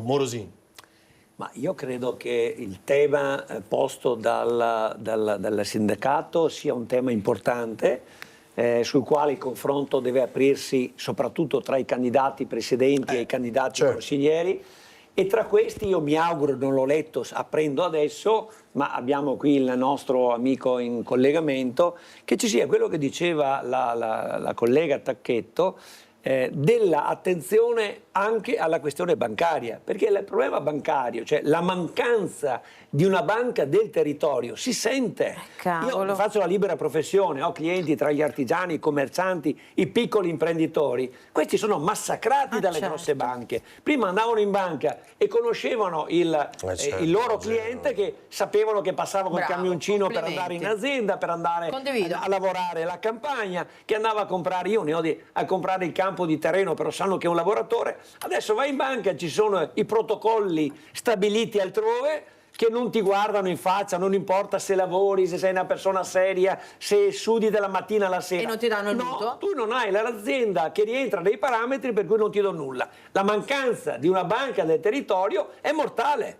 Morosini. Ma io credo che il tema posto dal sindacato sia un tema importante, sul quale il confronto deve aprirsi soprattutto tra i candidati presidenti e i candidati consiglieri, e tra questi io mi auguro, non l'ho letto, apprendo adesso, ma abbiamo qui il nostro amico in collegamento, che ci sia quello che diceva la collega Tacchetto, della attenzione anche alla questione bancaria, perché il problema bancario, cioè la mancanza di una banca del territorio, si sente. Io faccio la libera professione, ho clienti tra gli artigiani, i commercianti, i piccoli imprenditori, questi sono massacrati dalle grosse banche. Prima andavano in banca e conoscevano il loro cliente, che sapevano che passava col camioncino per andare in azienda, per andare a lavorare la campagna, che andava a comprare, io ne ho a comprare il campo di terreno, però sanno che è un lavoratore. Adesso vai in banca, ci sono i protocolli stabiliti altrove che non ti guardano in faccia, non importa se lavori, se sei una persona seria, se sudi dalla mattina alla sera. E non ti danno il mutuo? No, tu non hai l'azienda che rientra nei parametri, per cui non ti do nulla. La mancanza di una banca del territorio è mortale.